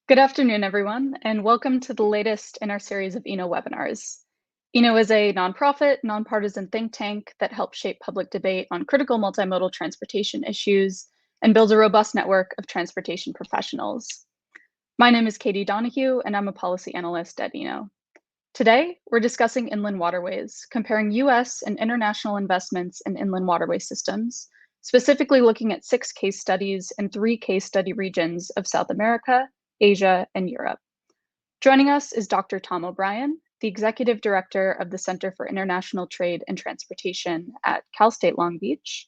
Good afternoon, everyone, and welcome to the latest in our series of ENO webinars. ENO is a nonprofit, nonpartisan think tank that helps shape public debate on critical multimodal transportation issues and builds a robust network of transportation professionals. My name is Katie Donahue, and I'm a policy analyst at ENO. Today, we're discussing inland waterways, comparing US and international investments in inland waterway systems, specifically looking at 6 case studies in 3 case study regions of South America, Asia, and Europe. Joining us is Dr. Tom O'Brien, the Executive Director of the Center for International Trade and Transportation at Cal State Long Beach,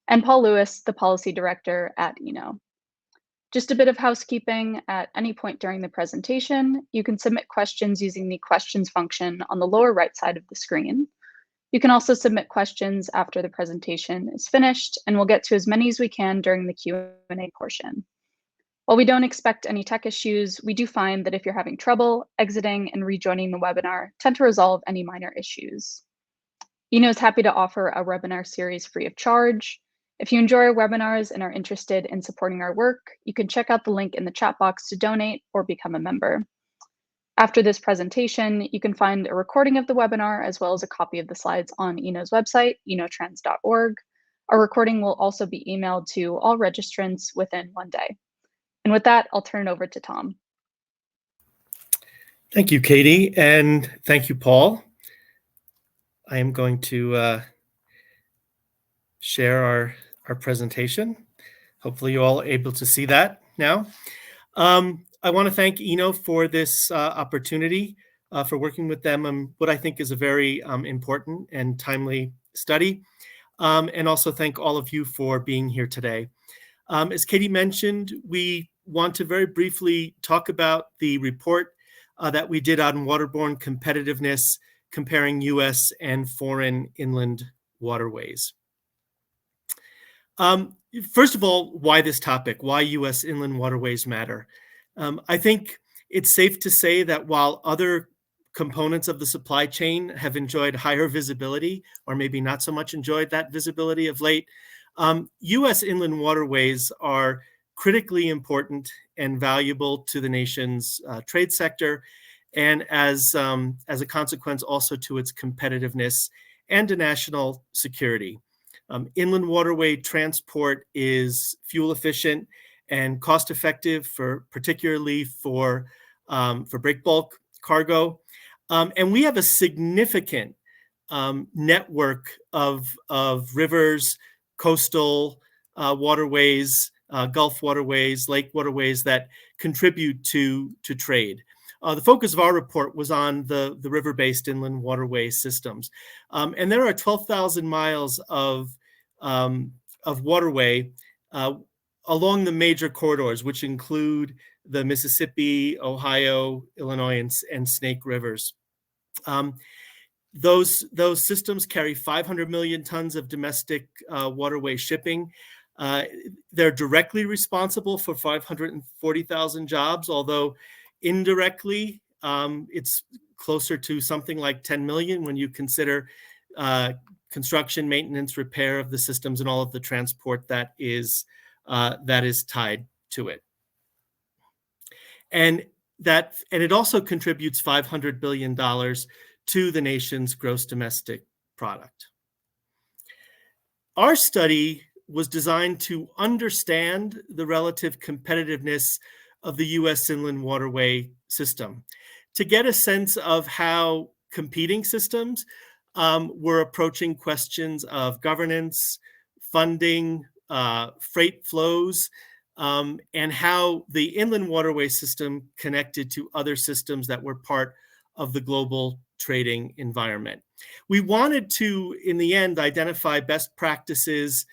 and Paul Lewis, the Policy Director at ENO. Just a bit of housekeeping. At any point during the presentation, you can submit questions using the questions function on the lower right side of the screen. You can also submit questions after the presentation is finished, and we'll get to as many as we can during the Q&A portion. While we don't expect any tech issues, we do find that if you're having trouble exiting and rejoining the webinar, tend to resolve any minor issues. ENO is happy to offer a webinar series free of charge. If you enjoy our webinars and are interested in supporting our work, you can check out the link in the chat box to donate or become a member. After this presentation, you can find a recording of the webinar as well as a copy of the slides on ENO's website, enotrans.org. Our recording will also be emailed to all registrants within 1 day. And with that, I'll turn it over to Tom. Thank you, Katie, and thank you, Paul. I am going to share our presentation. Hopefully you're all able to see that now. I want to thank ENO for this opportunity for working with them on what I think is a very important and timely study, and also thank all of you for being here today. As Katie mentioned, we want to very briefly talk about the report that we did on waterborne competitiveness, comparing US and foreign inland waterways. First of all, why this topic? Why US inland waterways matter? I think it's safe to say that while other components of the supply chain have enjoyed higher visibility, or maybe not so much enjoyed that visibility of late, US inland waterways are critically important and valuable to the nation's trade sector, and as a consequence also to its competitiveness and to national security. Inland waterway transport is fuel efficient and cost effective particularly for break bulk cargo. And we have a significant network of rivers, coastal waterways, Gulf waterways, lake waterways that contribute to trade. The focus of our report was on the river-based inland waterway systems. And there are 12,000 miles of waterway along the major corridors, which include the Mississippi, Ohio, Illinois, and Snake rivers. Those systems carry 500 million tons of domestic waterway shipping. They're directly responsible for 540,000 jobs, although indirectly it's closer to something like 10 million when you consider construction, maintenance, repair of the systems, and all of the transport that is tied to it. And it also contributes $500 billion to the nation's gross domestic product. Our study was designed to understand the relative competitiveness of the US inland waterway system, to get a sense of how competing systems were approaching questions of governance, funding, freight flows, and how the inland waterway system connected to other systems that were part of the global trading environment. We wanted to, in the end, identify best practices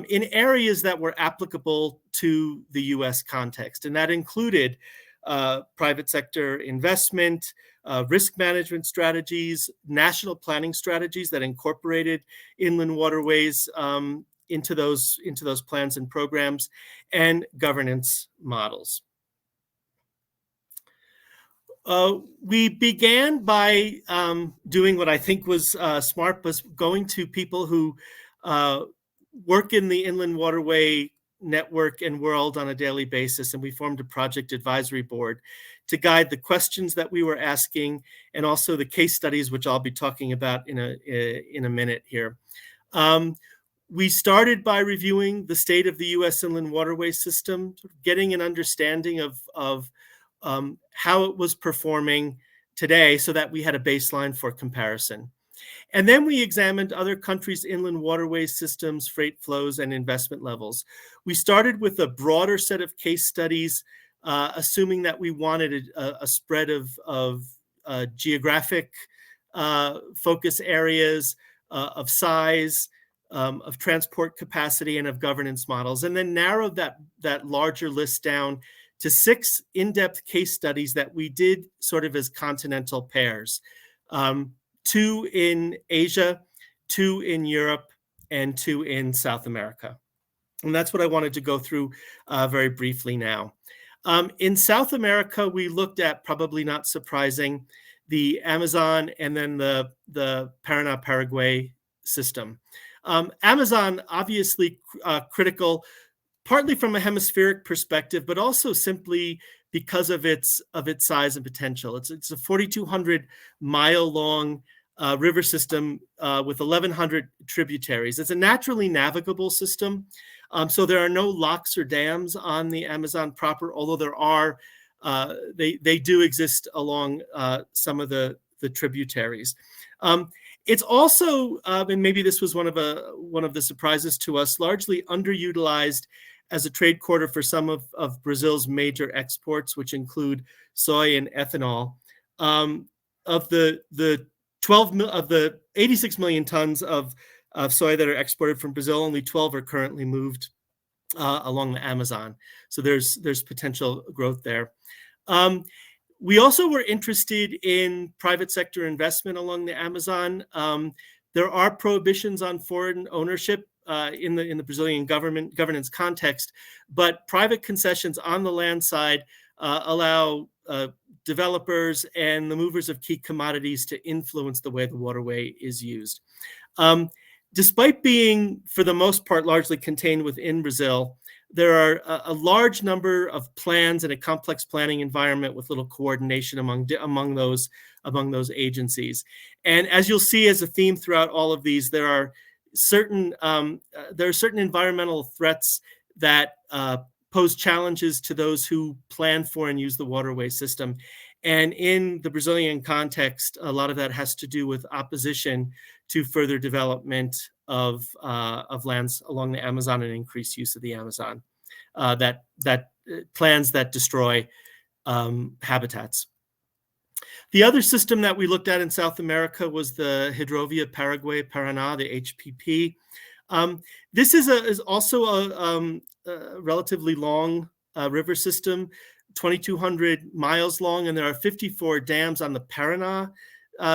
in areas that were applicable to the US context, and that included private sector investment, risk management strategies, national planning strategies that incorporated inland waterways into those plans and programs, and governance models. We began by doing what I think was smart, was going to people who work in the inland waterway network and world on a daily basis, and we formed a project advisory board to guide the questions that we were asking and also the case studies, which I'll be talking about in a minute here. We started by reviewing the state of the U.S. inland waterway system, getting an understanding of how it was performing today so that we had a baseline for comparison. And then we examined other countries' inland waterway systems, freight flows, and investment levels. We started with a broader set of case studies, assuming that we wanted a spread of geographic focus areas, of size, of transport capacity, and of governance models, and then narrowed that larger list down to 6 in-depth case studies that we did sort of as continental pairs. 2 in Asia, 2 in Europe, and 2 in South America. And that's what I wanted to go through very briefly now. In South America, we looked at, probably not surprising, the Amazon and then the Paraná-Paraguay system. Amazon, obviously critical, partly from a hemispheric perspective, but also simply because of its size and potential. It's a 4,200 mile long river system with 1,100 tributaries. It's a naturally navigable system, so there are no locks or dams on the Amazon proper, although there are. They do exist along some of the tributaries. It's also, and maybe this was one of the surprises to us, largely underutilized as a trade corridor for some of Brazil's major exports, which include soy and ethanol. Of the 86 million tons of soy that are exported from Brazil, only 12 are currently moved along the Amazon. So there's potential growth there. We also were interested in private sector investment along the Amazon. There are prohibitions on foreign ownership in the Brazilian governance context, but private concessions on the land side allow developers and the movers of key commodities to influence the way the waterway is used. Despite being, for the most part, largely contained within Brazil, there are a large number of plans in a complex planning environment with little coordination among those agencies. And as you'll see as a theme throughout all of these, there are certain environmental threats that pose challenges to those who plan for and use the waterway system. And in the Brazilian context, a lot of that has to do with opposition to further development of lands along the Amazon and increased use of the Amazon, that plans that destroy habitats. The other system that we looked at in South America was the Hidrovia Paraguay Paraná, the HPP. This is also a relatively long river system, 2,200 miles long, and there are 54 dams on the Paraná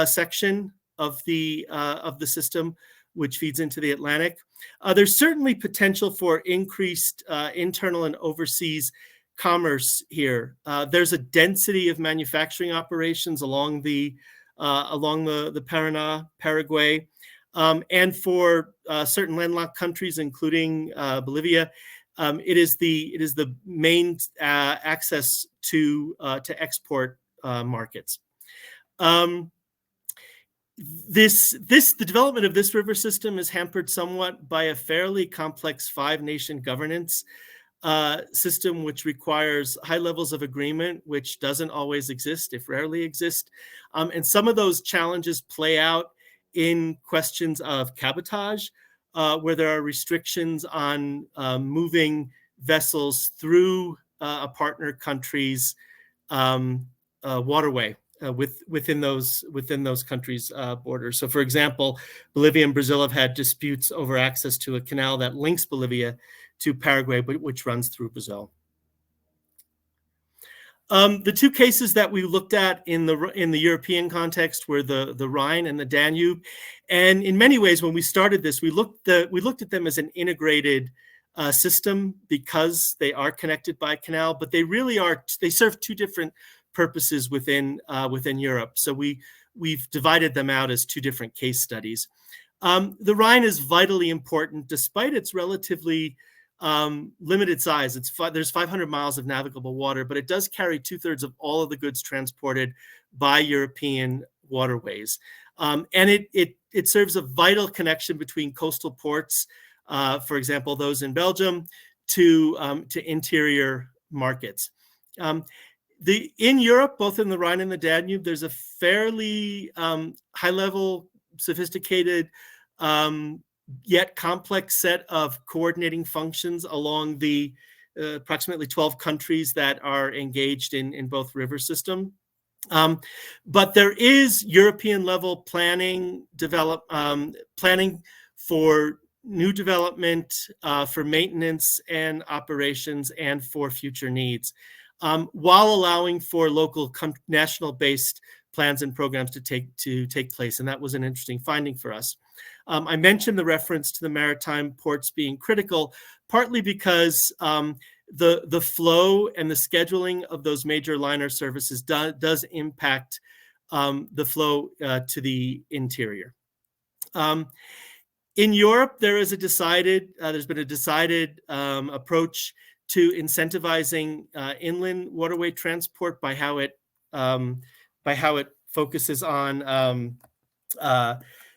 section of the system, which feeds into the Atlantic. There's certainly potential for increased internal and overseas commerce here. There's a density of manufacturing operations along the Paraná, Paraguay, and for certain landlocked countries, including Bolivia, it is the main access to export markets. The development of this river system is hampered somewhat by a fairly complex 5-nation governance system, which requires high levels of agreement, which doesn't always exist, if rarely exist. And some of those challenges play out in questions of cabotage, where there are restrictions on moving vessels through a partner country's waterway within those countries' borders. So, for example, Bolivia and Brazil have had disputes over access to a canal that links Bolivia to Paraguay, but which runs through Brazil. The 2 cases that we looked at in the European context were the Rhine and the Danube, and in many ways, when we started this, we looked at them as an integrated system because they are connected by canal, but they really are. They serve 2 different purposes within Europe. So we've divided them out as 2 different case studies. The Rhine is vitally important, despite its relatively limited size. There's 500 miles of navigable water, but it does carry 2/3 of all of the goods transported by European waterways. And it serves a vital connection between coastal ports, for example, those in Belgium, to interior markets. In Europe, both in the Rhine and the Danube, there's a fairly high-level, sophisticated, yet complex set of coordinating functions along the approximately 12 countries that are engaged in both river system. But there is European level planning for new development, for maintenance and operations, and for future needs, while allowing for local national-based plans and programs to take place. And that was an interesting finding for us. I mentioned the reference to the maritime ports being critical, partly because the flow and the scheduling of those major liner services does impact the flow to the interior. In Europe, there's been a decided approach to incentivizing inland waterway transport by how it focuses on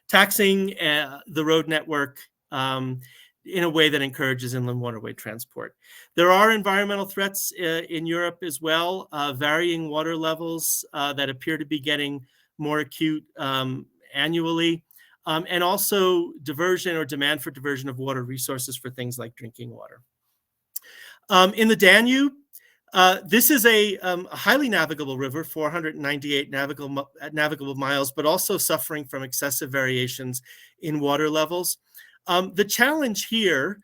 taxing the road network in a way that encourages inland waterway transport. There are environmental threats in Europe as well, varying water levels that appear to be getting more acute annually, and also diversion or demand for diversion of water resources for things like drinking water. In the Danube, this is a highly navigable river, 498 navigable miles, but also suffering from excessive variations in water levels. The challenge here,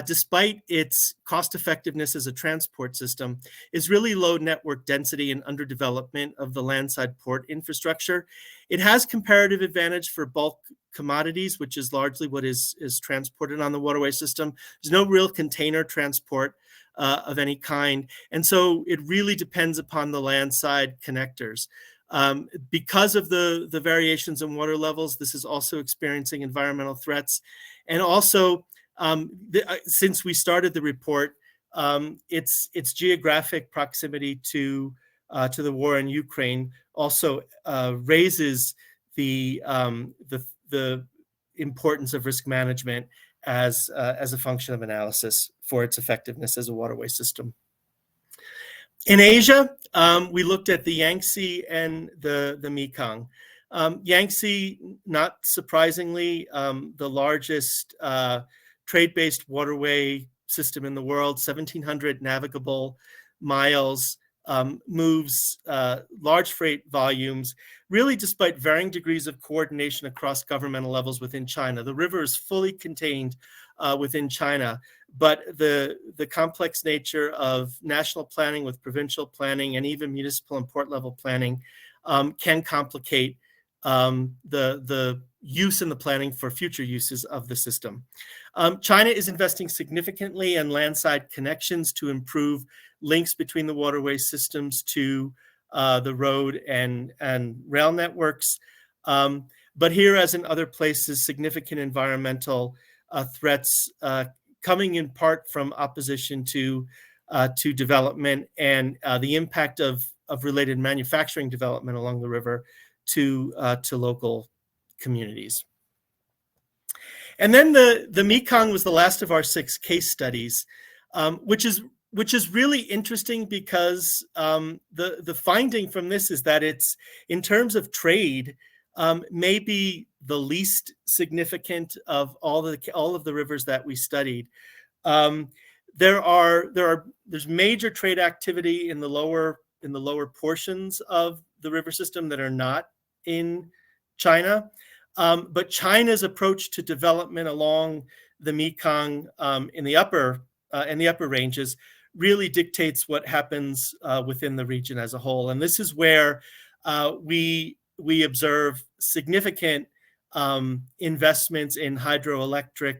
despite its cost effectiveness as a transport system, is really low network density and underdevelopment of the landside port infrastructure. It has comparative advantage for bulk commodities, which is largely what is transported on the waterway system. There's no real container transport of any kind. And so it really depends upon the landside connectors. Because of the variations in water levels, this is also experiencing environmental threats. And also, since we started the report, its geographic proximity to the war in Ukraine also raises the importance of risk management as a function of analysis for its effectiveness as a waterway system. In Asia, we looked at the Yangtze and the Mekong. Yangtze, not surprisingly, the largest trade-based waterway system in the world, 1,700 navigable miles, moves large freight volumes, really despite varying degrees of coordination across governmental levels within China. The river is fully contained within China, but the complex nature of national planning with provincial planning and even municipal and port level planning can complicate the use and the planning for future uses of the system. China is investing significantly in landside connections to improve links between the waterway systems to the road and rail networks. But here, as in other places, significant environmental threats coming in part from opposition to development and the impact of related manufacturing development along the river to local communities. And then the Mekong was the last of our 6 case studies, which is really interesting because the finding from this is that it's, in terms of trade, maybe the least significant of all of the rivers that we studied. There's major trade activity in the lower portions of the river system that are not in China. But China's approach to development along the Mekong in the upper ranges really dictates what happens within the region as a whole. And this is where we observe significant investments in hydroelectric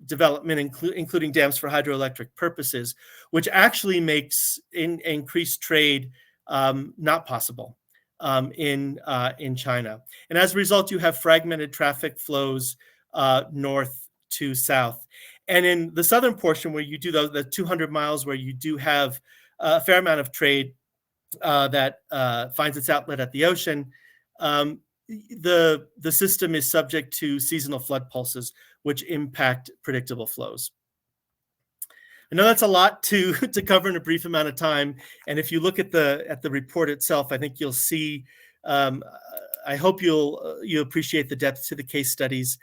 development, including dams for hydroelectric purposes, which actually makes increased trade not possible in China. And as a result, you have fragmented traffic flows north to south. And in the southern portion, where you do the 200 miles, where you do have a fair amount of trade that finds its outlet at the ocean, the system is subject to seasonal flood pulses, which impact predictable flows. I know that's a lot to cover in a brief amount of time, and if you look at the report itself, I think you'll see. I hope you appreciate the depth to the case studies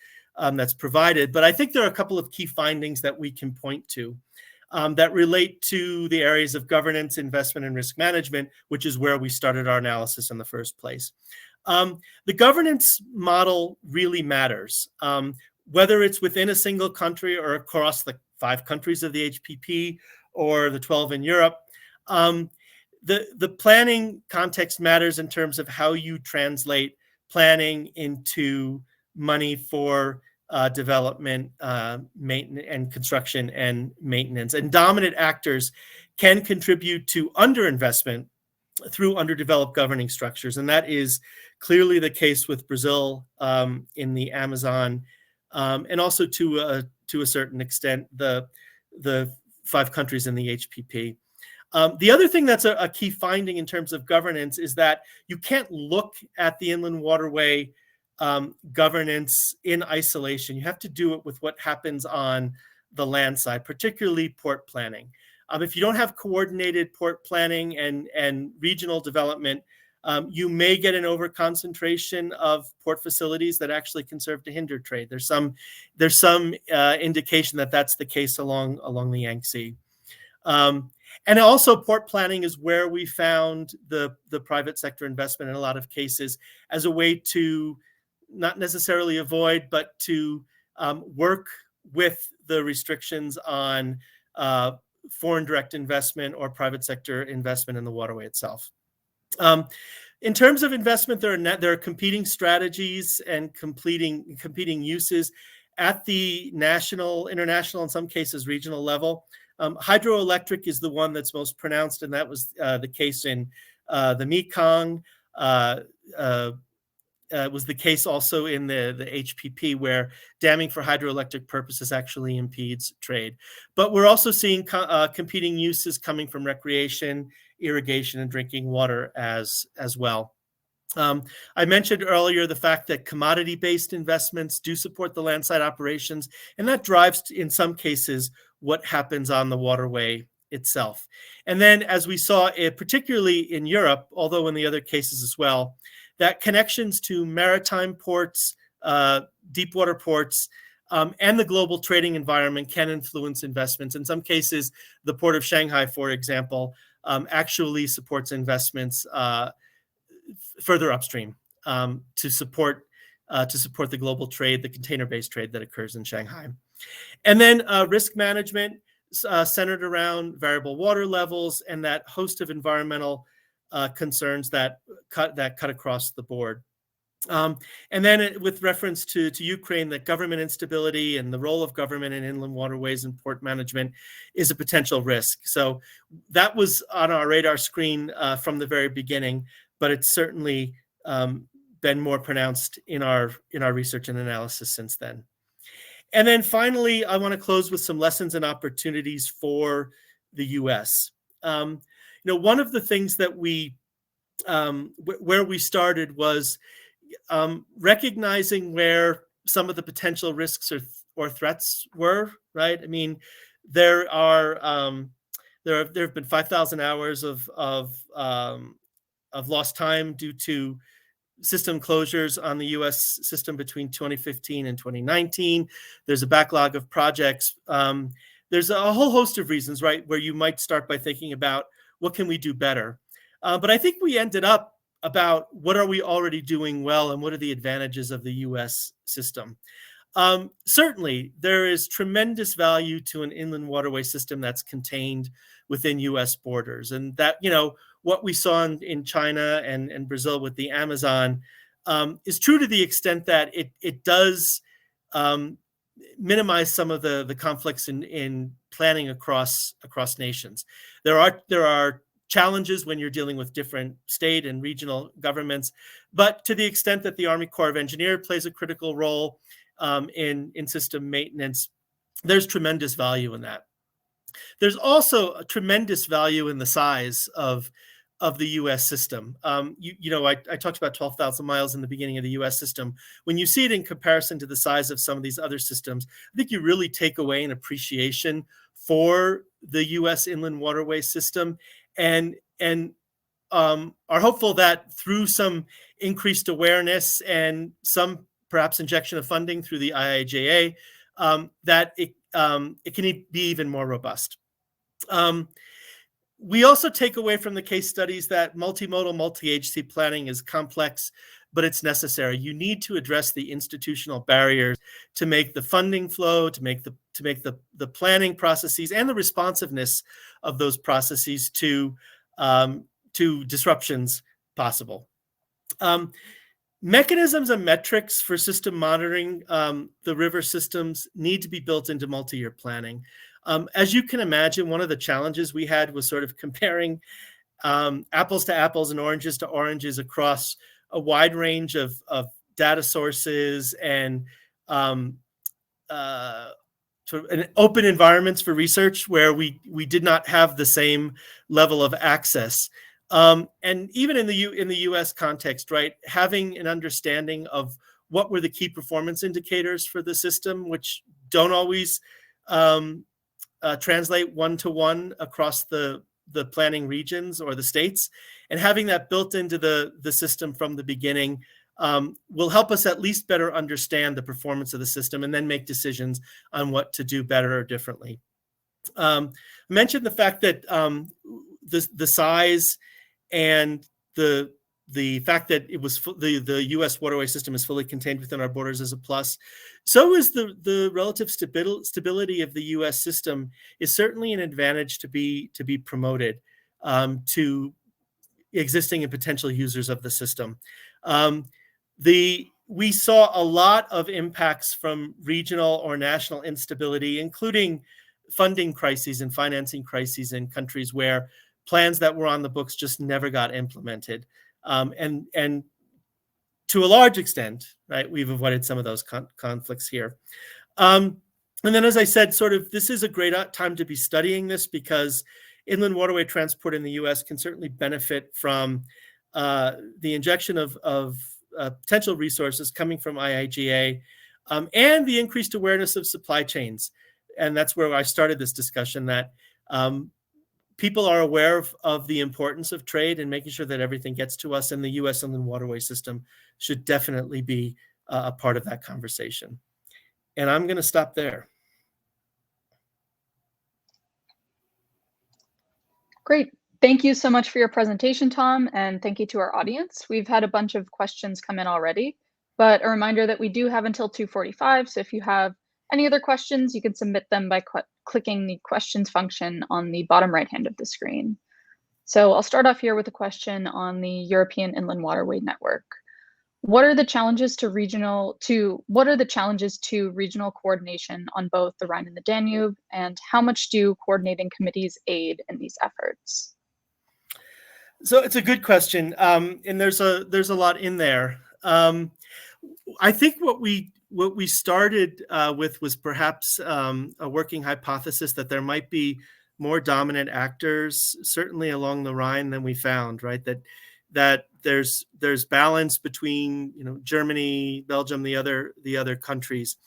that's provided. But I think there are a couple of key findings that we can point to that relate to the areas of governance, investment, and risk management, which is where we started our analysis in the first place. The governance model really matters, whether it's within a single country or across the 5 countries of the HPP or the 12 in Europe. The planning context matters in terms of how you translate planning into money for development, maintenance, and construction and maintenance. And dominant actors can contribute to underinvestment through underdeveloped governing structures, and that is clearly the case with Brazil in the Amazon, and also to a certain extent the 5 countries in the HPP. The other thing that's a key finding in terms of governance is that you can't look at the inland waterway governance in isolation. You have to do it with what happens on the land side, particularly port planning. If you don't have coordinated port planning and regional development, you may get an overconcentration of port facilities that actually can serve to hinder trade. There's some indication that that's the case along the Yangtze. And also port planning is where we found the private sector investment in a lot of cases as a way to not necessarily avoid, but to work with the restrictions on foreign direct investment or private sector investment in the waterway itself. In terms of investment, there are competing strategies and competing uses at the national, international, in some cases regional level. Hydroelectric is the one that's most pronounced, and that was the case in the Mekong. Was the case also in the HPP, where damming for hydroelectric purposes actually impedes trade. But we're also seeing competing uses coming from recreation, irrigation, and drinking water as well. I mentioned earlier the fact that commodity-based investments do support the landside operations, and that drives, in some cases, what happens on the waterway itself. And then, as we saw, particularly in Europe, although in the other cases as well, that connections to maritime ports, deep water ports, and the global trading environment can influence investments. In some cases, the Port of Shanghai, for example, actually supports investments further upstream to support the global trade, the container-based trade that occurs in Shanghai. And then risk management centered around variable water levels and that host of environmental concerns that cut across the board. And then with reference to Ukraine, that government instability and the role of government in inland waterways and port management is a potential risk. So that was on our radar screen from the very beginning, but it's certainly been more pronounced in our research and analysis since then. And then finally, I want to close with some lessons and opportunities for the U.S. One of the things that where we started was recognizing where some of the potential risks or threats were. Right? I mean, there have been 5,000 hours of lost time due to system closures on the U.S. system between 2015 and 2019. There's a backlog of projects. There's a whole host of reasons, right, where you might start by thinking about what can we do better. But I think we ended up about what are we already doing well and what are the advantages of the U.S. system. Certainly, there is tremendous value to an inland waterway system that's contained within U.S. borders, and that what we saw in China and Brazil with the Amazon is true to the extent that it does minimize some of the conflicts in planning across nations. There are challenges when you're dealing with different state and regional governments, but to the extent that the Army Corps of Engineers plays a critical role in system maintenance, there's tremendous value in that. There's also a tremendous value in the size of the U.S. system. I talked about 12,000 miles in the beginning of the U.S. system. When you see it in comparison to the size of some of these other systems, I think you really take away an appreciation for the U.S. inland waterway system, and are hopeful that through some increased awareness and some perhaps injection of funding through the IIJA, that it can be even more robust. We also take away from the case studies that multimodal, multi-agency planning is complex, but it's necessary. You need to address the institutional barriers to make the funding flow, to make the planning processes and the responsiveness of those processes to disruptions possible. Mechanisms and metrics for system monitoring the river systems need to be built into multi-year planning. As you can imagine, one of the challenges we had was sort of comparing apples to apples and oranges to oranges across a wide range of data sources and sort of an open environments for research where we did not have the same level of access. And even in the U.S. context, right, having an understanding of what were the key performance indicators for the system, which don't always translate one-to-one across the planning regions or the states, and having that built into the system from the beginning will help us at least better understand the performance of the system and then make decisions on what to do better or differently. I mentioned the fact that the size and the fact that it was the U.S. waterway system is fully contained within our borders is a plus. So is the relative stability of the U.S. system is certainly an advantage to be promoted to existing and potential users of the system. We saw a lot of impacts from regional or national instability, including funding crises and financing crises in countries where plans that were on the books just never got implemented. And to a large extent, right, we've avoided some of those conflicts here. And then, as I said, sort of this is a great time to be studying this because inland waterway transport in the U.S. can certainly benefit from the injection of potential resources coming from IIJA and the increased awareness of supply chains. And that's where I started this discussion, that people are aware of the importance of trade and making sure that everything gets to us, and the U.S. inland waterway system should definitely be a part of that conversation. And I'm going to stop there. Great. Thank you so much for your presentation, Tom, and thank you to our audience. We've had a bunch of questions come in already, but a reminder that we do have until 2:45, so if you have any other questions, you can submit them by clicking the questions function on the bottom right hand of the screen. So I'll start off here with a question on the European Inland Waterway Network. What are the challenges to regional coordination on both the Rhine and the Danube, and how much do coordinating committees aid in these efforts? So it's a good question, and there's a lot in there. I think what we started with was perhaps a working hypothesis that there might be more dominant actors, certainly along the Rhine, than we found. Right, that there's balance between Germany, Belgium, the other countries.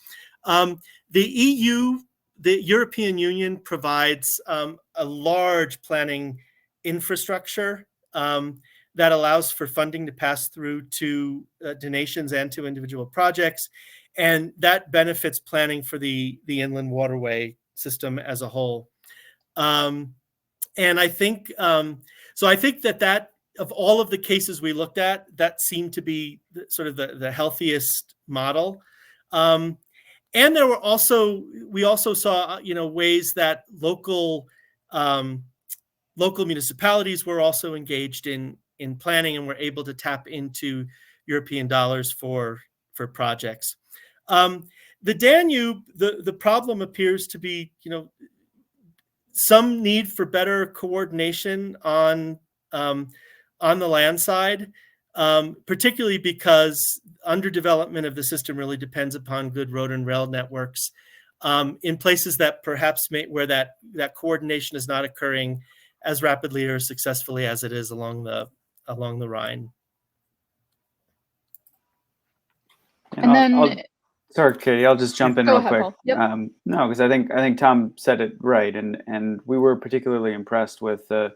The EU, the European Union, provides a large planning infrastructure that allows for funding to pass through to nations and to individual projects, and that benefits planning for the inland waterway system as a whole. And I think so. I think that of all of the cases we looked at, that seemed to be sort of the healthiest model. And there were we also saw ways that local municipalities were also engaged in planning and were able to tap into European dollars for projects. The Danube, the problem appears to be some need for better coordination on the land side, particularly because underdevelopment of the system really depends upon good road and rail networks. in places that perhaps where that coordination is not occurring as rapidly or successfully as it is along the Rhine. And then, sorry, Katie, I'll just jump in go real ahead, quick. Paul. Yep. No, because I think Tom said it right, and we were particularly impressed with the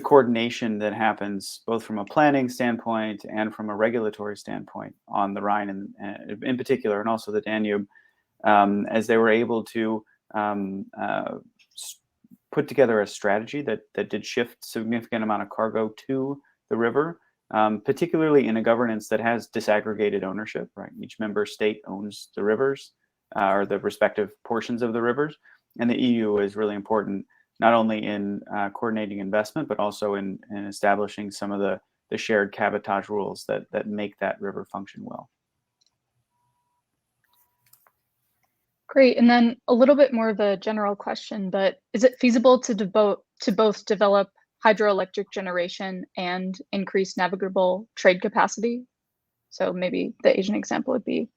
coordination that happens both from a planning standpoint and from a regulatory standpoint on the Rhine, and in particular, and also the Danube, as they were able to put together a strategy that did shift significant amount of cargo to the river. Particularly in a governance that has disaggregated ownership, right? Each member state owns the rivers or the respective portions of the rivers. And the EU is really important, not only in coordinating investment, but also in establishing some of the shared cabotage rules that make that river function well. Great. And then a little bit more of a general question, but is it feasible to both develop hydroelectric generation and increase navigable trade capacity? So maybe the Asian example would be a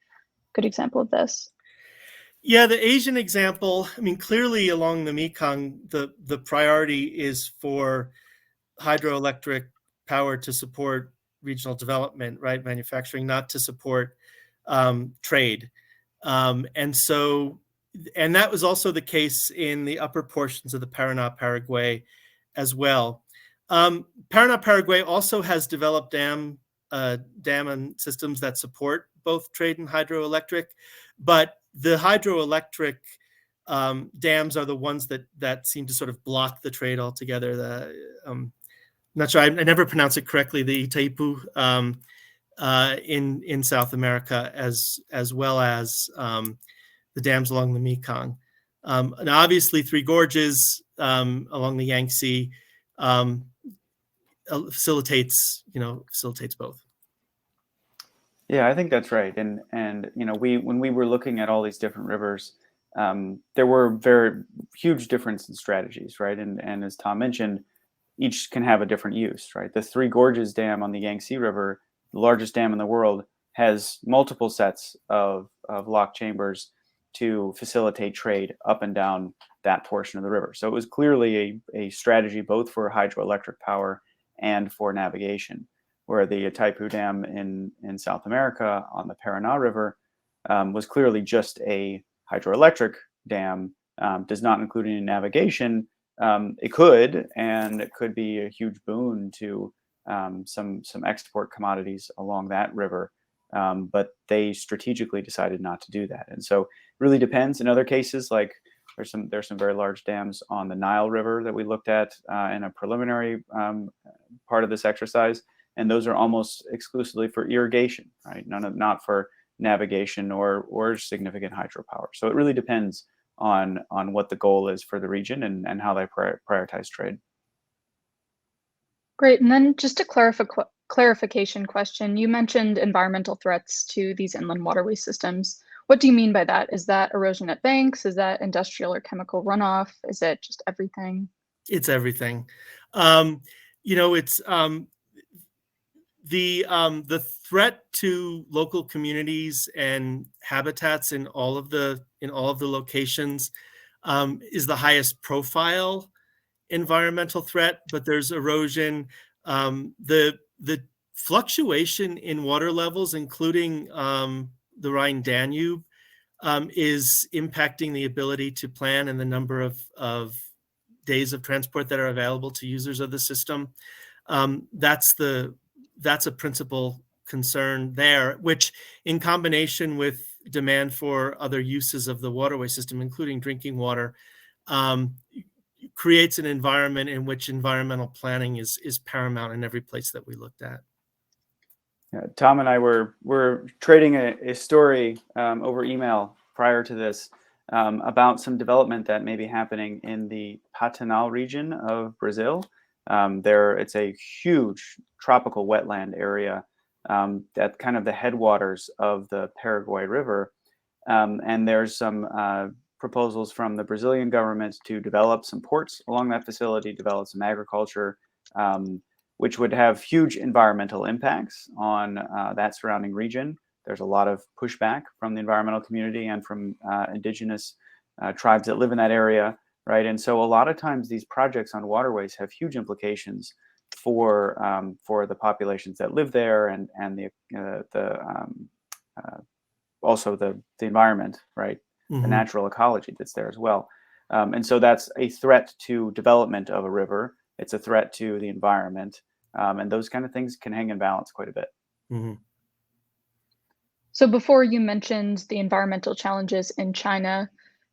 good example of this. Yeah, the Asian example, I mean, clearly along the Mekong, the priority is for hydroelectric power to support regional development, right? Manufacturing, not to support trade. And that was also the case in the upper portions of the Paraná, Paraguay as well. Paraná, Paraguay also has developed dam and systems that support both trade and hydroelectric, but the hydroelectric dams are the ones that seem to sort of block the trade altogether. I'm not sure, I never pronounce it correctly, the Itaipu in South America, as well as the dams along the Mekong. And obviously Three Gorges along the Yangtze facilitates both. Yeah, I think that's right. And when we were looking at all these different rivers, there were very huge difference in strategies, right? And as Tom mentioned, each can have a different use, right? The Three Gorges Dam on the Yangtze River, the largest dam in the world, has multiple sets of lock chambers to facilitate trade up and down that portion of the river. So it was clearly a strategy both for hydroelectric power and for navigation, where the Itaipu Dam in South America on the Paraná River was clearly just a hydroelectric dam, does not include any navigation. It could, and it could be a huge boon to some export commodities along that river. But they strategically decided not to do that. And so it really depends. In other cases, like there's some very large dams on the Nile River that we looked at in a preliminary part of this exercise. And those are almost exclusively for irrigation, right? Not for navigation or significant hydropower. So it really depends on what the goal is for the region and how they prioritize trade. Great. And then just a clarification question. You mentioned environmental threats to these inland waterway systems. What do you mean by that? Is that erosion at banks? Is that industrial or chemical runoff? Is it just everything? It's everything. It's the threat to local communities and habitats in all of the locations is the highest profile environmental threat, but there's erosion. The fluctuation in water levels, including the Rhine Danube, is impacting the ability to plan and the number of days of transport that are available to users of the system. That's a principal concern there, which in combination with demand for other uses of the waterway system, including drinking water, creates an environment in which environmental planning is paramount in every place that we looked at. Yeah, Tom and I were trading a story over email prior to this about some development that may be happening in the Pantanal region of Brazil. It's a huge tropical wetland area at kind of the headwaters of the Paraguay River. And there's some proposals from the Brazilian government to develop some ports along that facility, develop some agriculture, which would have huge environmental impacts on that surrounding region. There's a lot of pushback from the environmental community and from indigenous tribes that live in that area, right? And so a lot of times these projects on waterways have huge implications for the populations that live there and also the environment, right? The natural ecology that's there as well. And so that's a threat to development of a river. It's a threat to the environment. And those kind of things can hang in balance quite a bit. Mm-hmm. So before you mentioned the environmental challenges in China,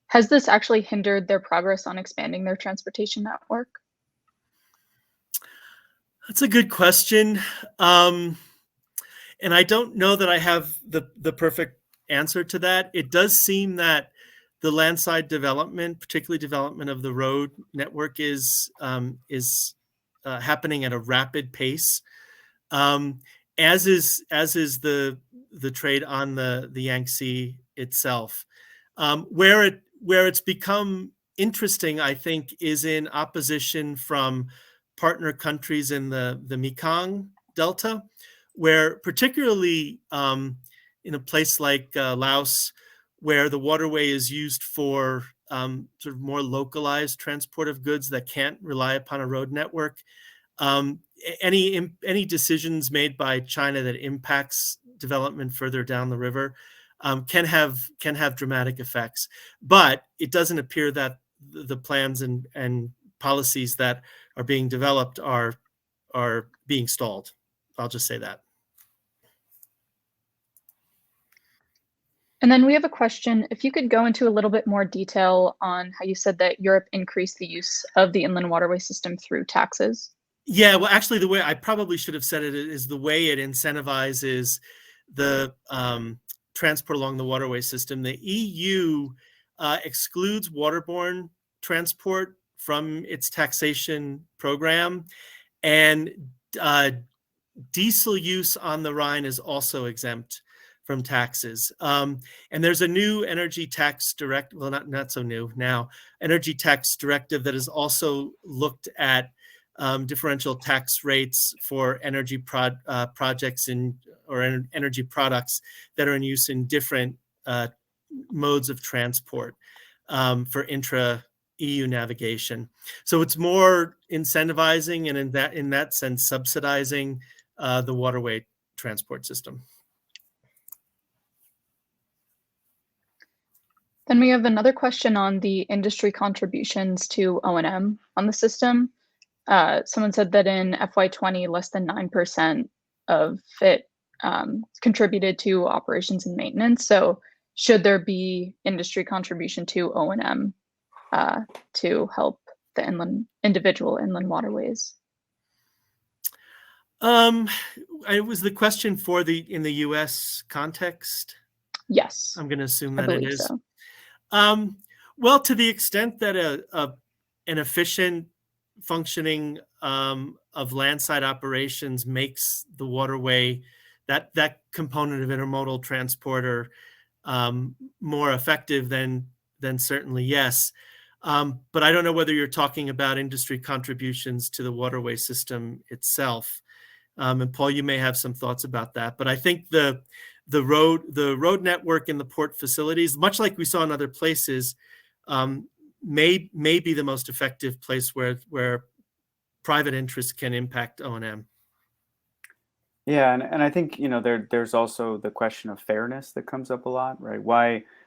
has this actually hindered their progress on expanding their transportation network? That's a good question. And I don't know that I have the perfect answer to that. It does seem that the landside development, particularly development of the road network, is happening at a rapid pace, as is the trade on the Yangtze itself. Where it's become interesting, I think, is in opposition from partner countries in the Mekong Delta, where particularly in a place like Laos, where the waterway is used for sort of more localized transport of goods that can't rely upon a road network. Any decisions made by China that impacts development further down the river can have dramatic effects, but it doesn't appear that the plans and policies that are being developed are being stalled. I'll just say that. And then we have a question. If you could go into a little bit more detail on how you said that Europe increased the use of the inland waterway system through taxes. Yeah, well, actually, the way I probably should have said it is the way it incentivizes the transport along the waterway system. The EU excludes waterborne transport from its taxation program, and diesel use on the Rhine is also exempt from taxes. And there's a new energy tax directive, well, not so new now, energy tax directive that has also looked at differential tax rates for energy projects or energy products that are in use in different modes of transport for intra-EU navigation. So it's more incentivizing and in that sense subsidizing the waterway transport system. Then we have another question on the industry contributions to O&M on the system. Someone said that in FY20, less than 9% of it contributed to operations and maintenance. So should there be industry contribution to O&M to help the individual inland waterways? It was the question in the U.S. context? Yes. I'm going to assume that it is. So. Well, to the extent that an efficient functioning of landside operations makes the waterway, that component of intermodal transporter, more effective, then certainly yes. But I don't know whether you're talking about industry contributions to the waterway system itself. And Paul, you may have some thoughts about that. But I think the road network and the port facilities, much like we saw in other places, may be the most effective place where private interests can impact O&M. Yeah, and I think there's also the question of fairness that comes up a lot, right?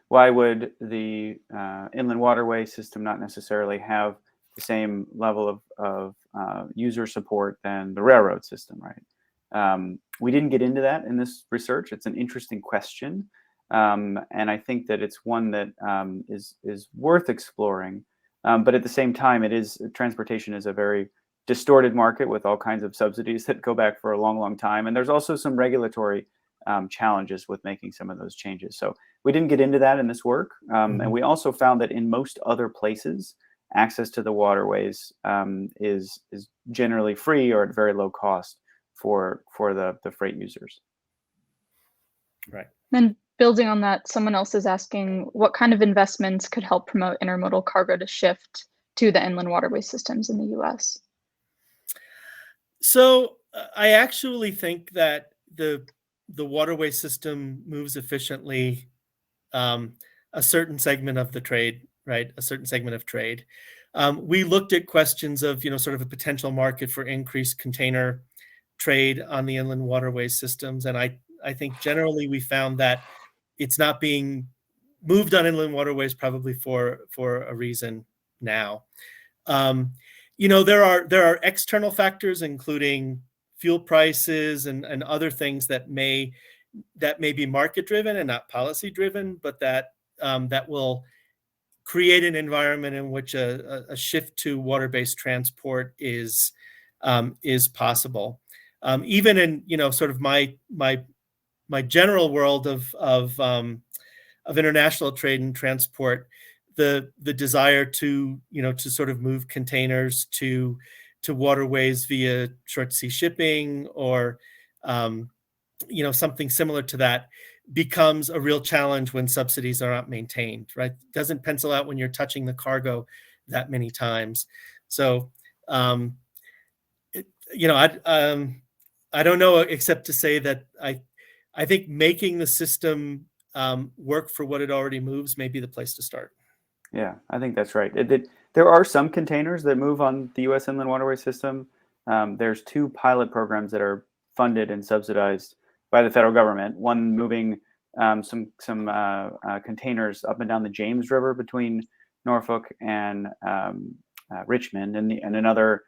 Why would the inland waterway system not necessarily have the same level of user support than the railroad system, right? We didn't get into that in this research. It's an interesting question, and I think that it's one that is worth exploring. But at the same time, transportation is a very distorted market with all kinds of subsidies that go back for a long, long time, and there's also some regulatory challenges with making some of those changes. So we didn't get into that in this work, and we also found that in most other places, access to the waterways is generally free or at very low cost for the freight users. Right. Then building on that, someone else is asking what kind of investments could help promote intermodal cargo to shift to the inland waterway systems in the U.S.? So I actually think that the waterway system moves efficiently a certain segment of the trade right? A certain segment of trade. We looked at questions of, sort of a potential market for increased container trade on the inland waterways systems. And I think generally we found that it's not being moved on inland waterways probably for a reason now. There are external factors, including fuel prices and other things that may be market driven and not policy driven, but that will create an environment in which a shift to water-based transport is possible. Even in sort of my general world of international trade and transport, the desire to sort of move containers to waterways via short sea shipping or something similar to that becomes a real challenge when subsidies are not maintained, right? It doesn't pencil out when you're touching the cargo that many times. So, I don't know except to say that I think making the system work for what it already moves may be the place to start. Yeah, I think that's right. There are some containers that move on the U.S. Inland Waterway System. There's 2 pilot programs that are funded and subsidized by the federal government. One moving some containers up and down the James River between Norfolk and Richmond, and another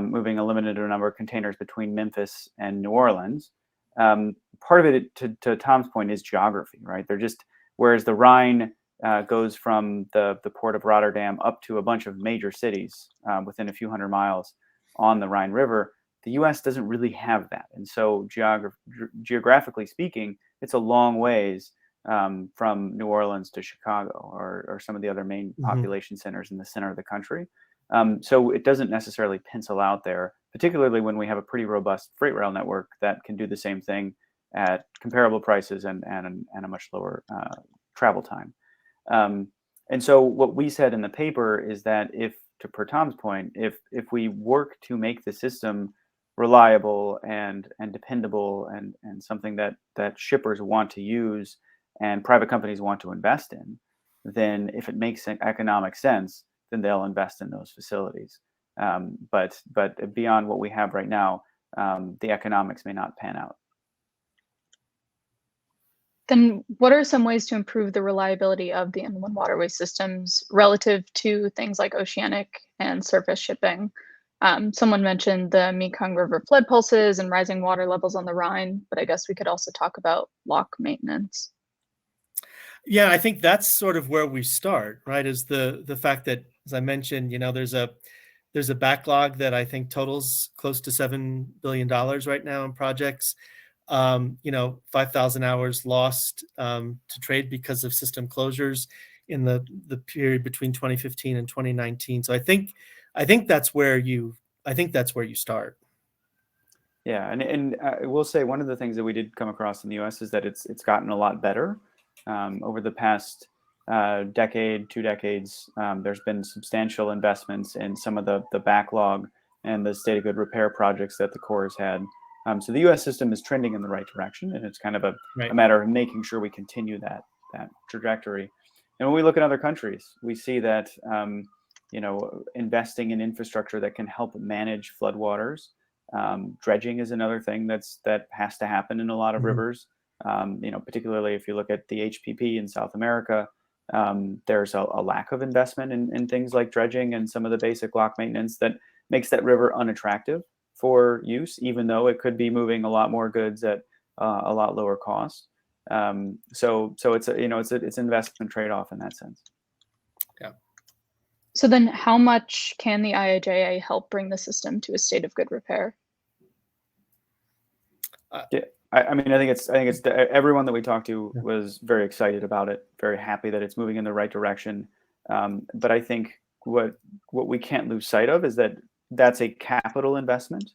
moving a limited number of containers between Memphis and New Orleans. Part of it, to Tom's point, is geography, right? They're just, whereas the Rhine goes from the port of Rotterdam up to a bunch of major cities within a few hundred miles on the Rhine River, the U.S. doesn't really have that. And so geographically speaking, it's a long ways from New Orleans to Chicago or some of the other main population centers in the center of the country. So it doesn't necessarily pencil out there, particularly when we have a pretty robust freight rail network that can do the same thing at comparable prices and a much lower travel time. And so what we said in the paper is that per Tom's point, if we work to make the system reliable and dependable and something that shippers want to use and private companies want to invest in, then if it makes economic sense, then they'll invest in those facilities. But beyond what we have right now, the economics may not pan out. Then what are some ways to improve the reliability of the inland waterway systems relative to things like oceanic and surface shipping? Someone mentioned the Mekong River flood pulses and rising water levels on the Rhine, but I guess we could also talk about lock maintenance. Yeah, I think that's sort of where we start, right? Is the fact that, as I mentioned, there's a backlog that I think totals close to $7 billion right now in projects. 5,000 hours lost to trade because of system closures in the period between 2015 and 2019. So I think that's where you start. Yeah, and I will say one of the things that we did come across in the U.S. is that it's gotten a lot better over the past decade, 2 decades. There's been substantial investments in some of the backlog and the state of good repair projects that the Corps has had. So the U.S. system is trending in the right direction, and it's kind of a matter of making sure we continue that trajectory. And when we look at other countries, we see that investing in infrastructure that can help manage floodwaters. Dredging is another thing that has to happen in a lot of rivers. Particularly if you look at the HPP in South America, there's a lack of investment in things like dredging and some of the basic lock maintenance that makes that river unattractive for use, even though it could be moving a lot more goods at a lot lower cost. So it's an investment trade-off in that sense. Yeah. So then how much can the IIJA help bring the system to a state of good repair? Yeah, I think it's everyone that we talked to was very excited about it, very happy that it's moving in the right direction. But I think what we can't lose sight of is that that's a capital investment.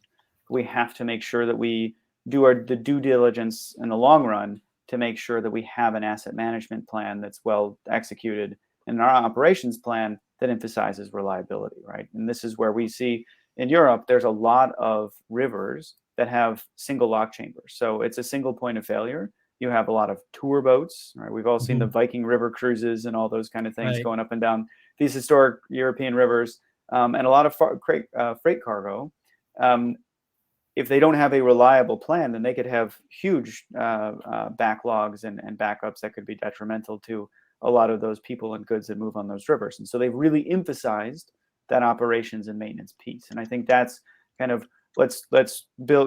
We have to make sure that we do the due diligence in the long run to make sure that we have an asset management plan that's well executed and our operations plan that emphasizes reliability, right? And this is where we see in Europe, there's a lot of rivers that have single lock chambers. So it's a single point of failure. You have a lot of tour boats, right? We've all seen the Viking River cruises and all those kind of things Right. going up and down these historic European rivers, and a lot of freight cargo. If they don't have a reliable plan, then they could have huge backlogs and backups that could be detrimental to a lot of those people and goods that move on those rivers. And so they've really emphasized that operations and maintenance piece. And I think that's kind of let's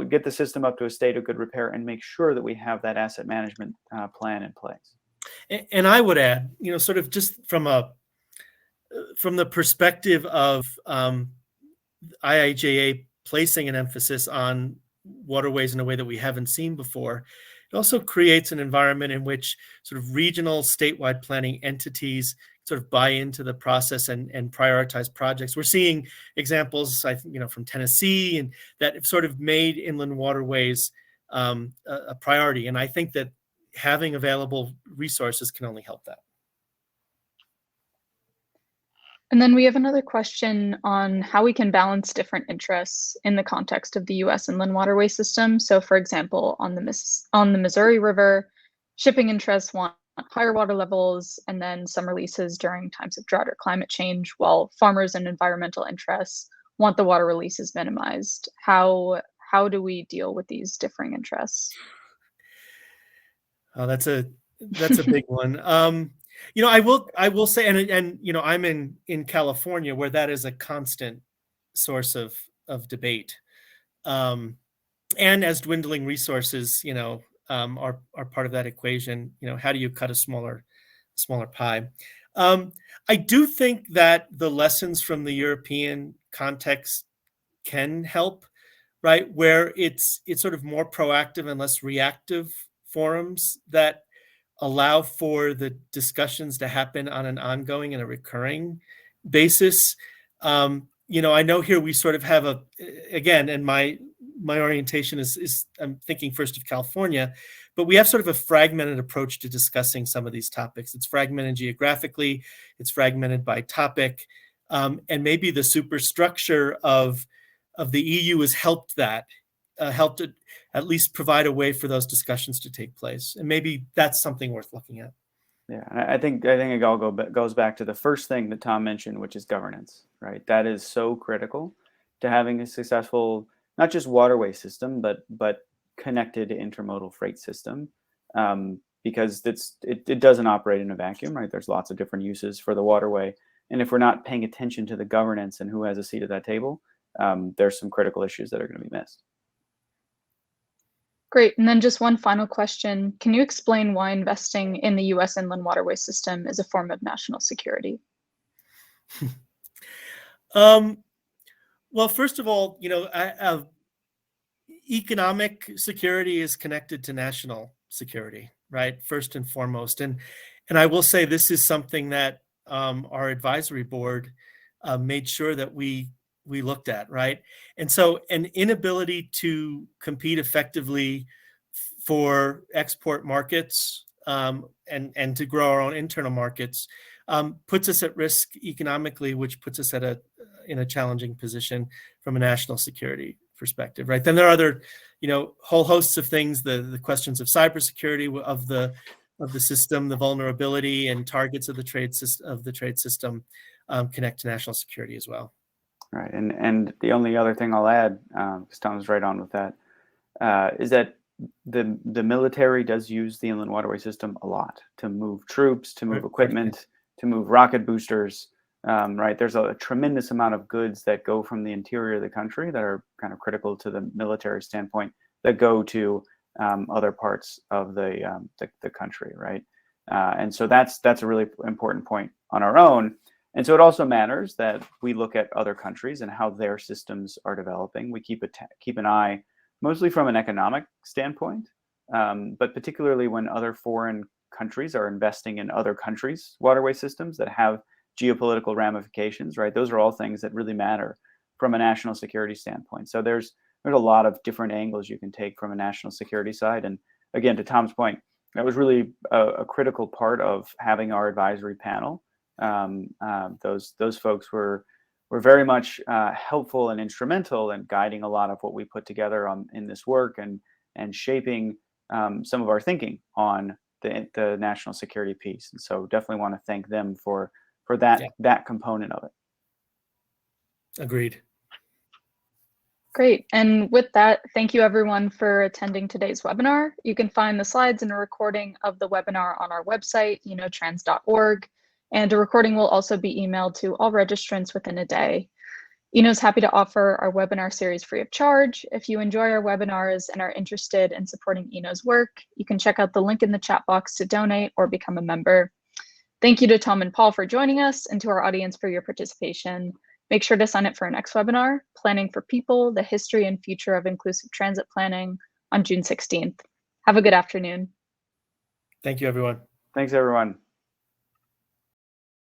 get the system up to a state of good repair and make sure that we have that asset management plan in place. And I would add, sort of just from the perspective of IIJA placing an emphasis on waterways in a way that we haven't seen before, it also creates an environment in which sort of regional, statewide planning entities sort of buy into the process and prioritize projects. We're seeing examples, I think, from Tennessee, and that have sort of made inland waterways a priority. And I think that having available resources can only help that. And then we have another question on how we can balance different interests in the context of the U.S. inland waterway system. So, for example, on the Missouri River, shipping interests want higher water levels and then some releases during times of drought or climate change, while farmers and environmental interests want the water releases minimized. How do we deal with these differing interests? Oh, that's a big one. I will say, and I'm in California, where that is a constant source of debate. And as dwindling resources, are part of that equation, how do you cut a smaller pie? I do think that the lessons from the European context can help, right? Where it's sort of more proactive and less reactive forums that allow for the discussions to happen on an ongoing and a recurring basis. I know here we sort of have again, and my orientation is I'm thinking first of California, but we have sort of a fragmented approach to discussing some of these topics. It's fragmented geographically, it's fragmented by topic, and maybe the superstructure of the EU has helped it at least provide a way for those discussions to take place. And maybe that's something worth looking at. Yeah, I think it all goes back to the first thing that Tom mentioned, which is governance, right? That is so critical to having a successful, not just waterway system, but connected intermodal freight system, because it doesn't operate in a vacuum, right? There's lots of different uses for the waterway. And if we're not paying attention to the governance and who has a seat at that table, there's some critical issues that are going to be missed. Great. And then just one final question. Can you explain why investing in the U.S. inland waterway system is a form of national security? Well, first of all, economic security is connected to national security, right? First and foremost. And I will say this is something that our advisory board made sure that we looked at, right? And so an inability to compete effectively for export markets and to grow our own internal markets puts us at risk economically, which puts us in a challenging position from a national security perspective, right? Then there are other, whole hosts of things, the questions of cybersecurity of the system, the vulnerability and targets of the trade system connect to national security as well. Right, and the only other thing I'll add, because Tom's right on with that, is that the military does use the inland waterway system a lot to move troops, to move equipment, to move rocket boosters. Right, there's a tremendous amount of goods that go from the interior of the country that are kind of critical to the military standpoint that go to other parts of the country, right? And so that's a really important point on our own. And so it also matters that we look at other countries and how their systems are developing. We keep an eye, mostly from an economic standpoint, but particularly when other foreign countries are investing in other countries' waterway systems that have geopolitical ramifications, right? Those are all things that really matter from a national security standpoint. So there's a lot of different angles you can take from a national security side. And again, to Tom's point, that was really a critical part of having our advisory panel. Those folks were very much helpful and instrumental in guiding a lot of what we put together in this work and shaping some of our thinking on the national security piece. And so definitely want to thank them for that component of it. Agreed. Great. And with that, thank you everyone for attending today's webinar. You can find the slides and a recording of the webinar on our website, enotrans.org, and a recording will also be emailed to all registrants within a day. Eno is happy to offer our webinar series free of charge. If you enjoy our webinars and are interested in supporting Eno's work, you can check out the link in the chat box to donate or become a member. Thank you to Tom and Paul for joining us, and to our audience for your participation. Make sure to sign up for our next webinar, Planning for People, the History and Future of Inclusive Transit Planning, on June 16th. Have a good afternoon. Thank you, everyone. Thanks, everyone.